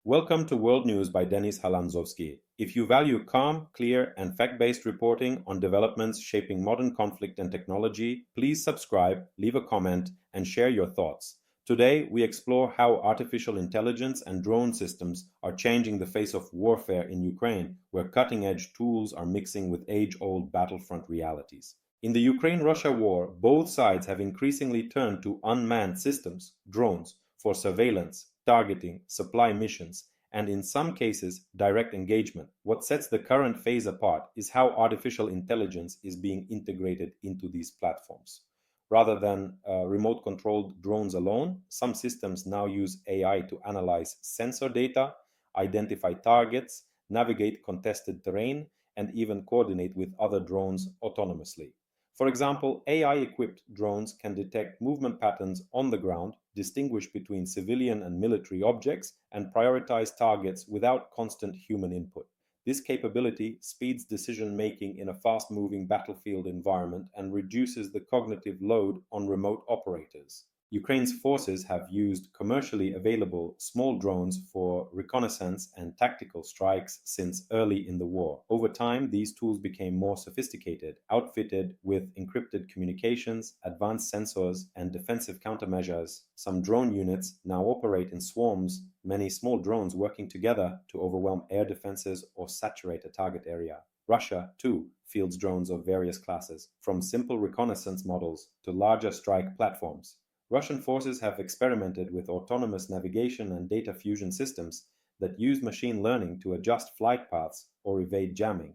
Welcome to World News by Denis Halandzovskyi. If you value calm, clear, and fact-based reporting on developments shaping modern conflict and technology, please subscribe, leave a comment, and share your thoughts. Today, we explore how artificial intelligence and drone systems are changing the face of warfare in Ukraine, where cutting-edge tools are mixing with age-old battlefront realities. In the Ukraine-Russia war, both sides have increasingly turned to unmanned systems, drones, for surveillance, targeting, supply missions, and in some cases, direct engagement. What sets the current phase apart is how artificial intelligence is being integrated into these platforms. Rather than remote controlled drones alone, some systems now use AI to analyze sensor data, identify targets, navigate contested terrain, and even coordinate with other drones autonomously. For example, AI-equipped drones can detect movement patterns on the ground, distinguish between civilian and military objects, and prioritize targets without constant human input. This capability speeds decision-making in a fast-moving battlefield environment and reduces the cognitive load on remote operators. Ukraine's forces have used commercially available small drones for reconnaissance and tactical strikes since early in the war. Over time, these tools became more sophisticated, outfitted with encrypted communications, advanced sensors, and defensive countermeasures. Some drone units now operate in swarms, many small drones working together to overwhelm air defenses or saturate a target area. Russia, too, fields drones of various classes, from simple reconnaissance models to larger strike platforms. Russian forces have experimented with autonomous navigation and data fusion systems that use machine learning to adjust flight paths or evade jamming.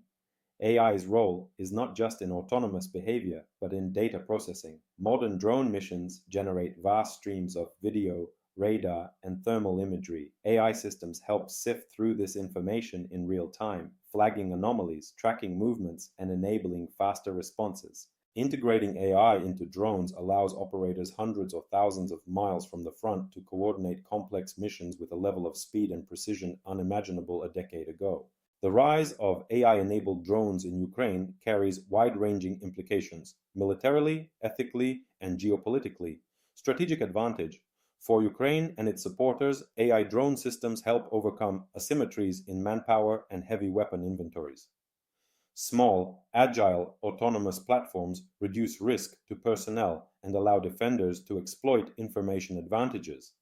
AI's role is not just in autonomous behavior, but in data processing. Modern drone missions generate vast streams of video, radar, and thermal imagery. AI systems help sift through this information in real time, flagging anomalies, tracking movements, and enabling faster responses. Integrating AI into drones allows operators hundreds or thousands of miles from the front to coordinate complex missions with a level of speed and precision unimaginable a decade ago. The rise of AI-enabled drones in Ukraine carries wide-ranging implications, militarily, ethically, and geopolitically. Strategic advantage. For Ukraine and its supporters, AI drone systems help overcome asymmetries in manpower and heavy weapon inventories. Small, agile, autonomous platforms reduce risk to personnel and allow defenders to exploit information advantages.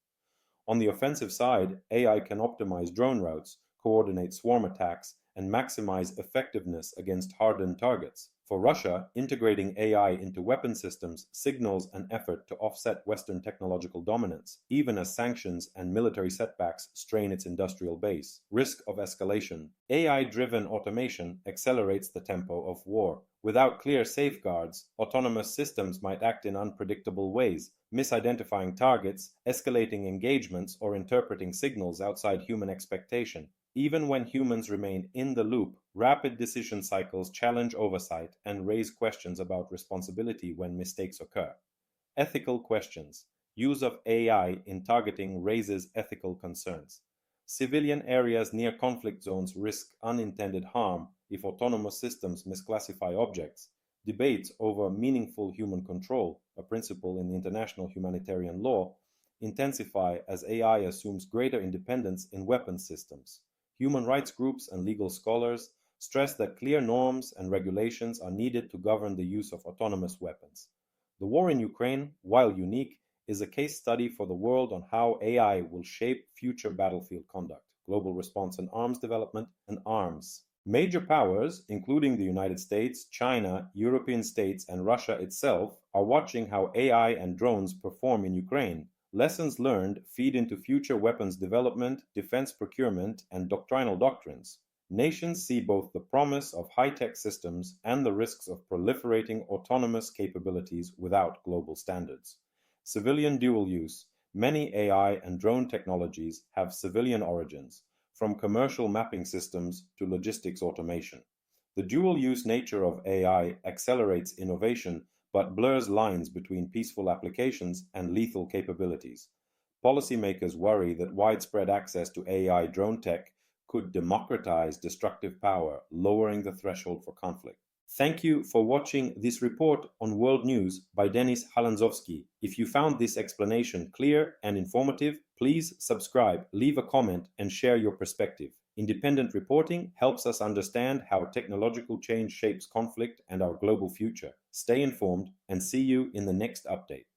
On the offensive side, AI can optimize drone routes, coordinate swarm attacks, and maximize effectiveness against hardened targets. For Russia, integrating AI into weapon systems signals an effort to offset Western technological dominance, even as sanctions and military setbacks strain its industrial base. Risk of escalation. AI-driven automation accelerates the tempo of war. Without clear safeguards, autonomous systems might act in unpredictable ways, misidentifying targets, escalating engagements, or interpreting signals outside human expectation. Even when humans remain in the loop, rapid decision cycles challenge oversight and raise questions about responsibility when mistakes occur. Ethical questions. Use of AI in targeting raises ethical concerns. Civilian areas near conflict zones risk unintended harm if autonomous systems misclassify objects. Debates over meaningful human control, a principle in international humanitarian law, intensify as AI assumes greater independence in weapons systems. Human rights groups and legal scholars stress that clear norms and regulations are needed to govern the use of autonomous weapons. The war in Ukraine, while unique, is a case study for the world on how AI will shape future battlefield conduct, global response and arms development, and arms. Major powers, including the United States, China, European states, and Russia itself, are watching how AI and drones perform in Ukraine. Lessons learned feed into future weapons development, defense procurement, and doctrinal doctrines. Nations see both the promise of high-tech systems and the risks of proliferating autonomous capabilities without global standards. Civilian dual use. Many AI and drone technologies have civilian origins, from commercial mapping systems to logistics automation. The dual-use nature of AI accelerates innovation but blurs lines between peaceful applications and lethal capabilities. Policymakers worry that widespread access to AI drone tech could democratize destructive power, lowering the threshold for conflict. Thank you for watching this report on world news by Denis Halandzovskyi. If you found this explanation clear and informative, please subscribe, leave a comment, and share your perspective. Independent reporting helps us understand how technological change shapes conflict and our global future. Stay informed and see you in the next update.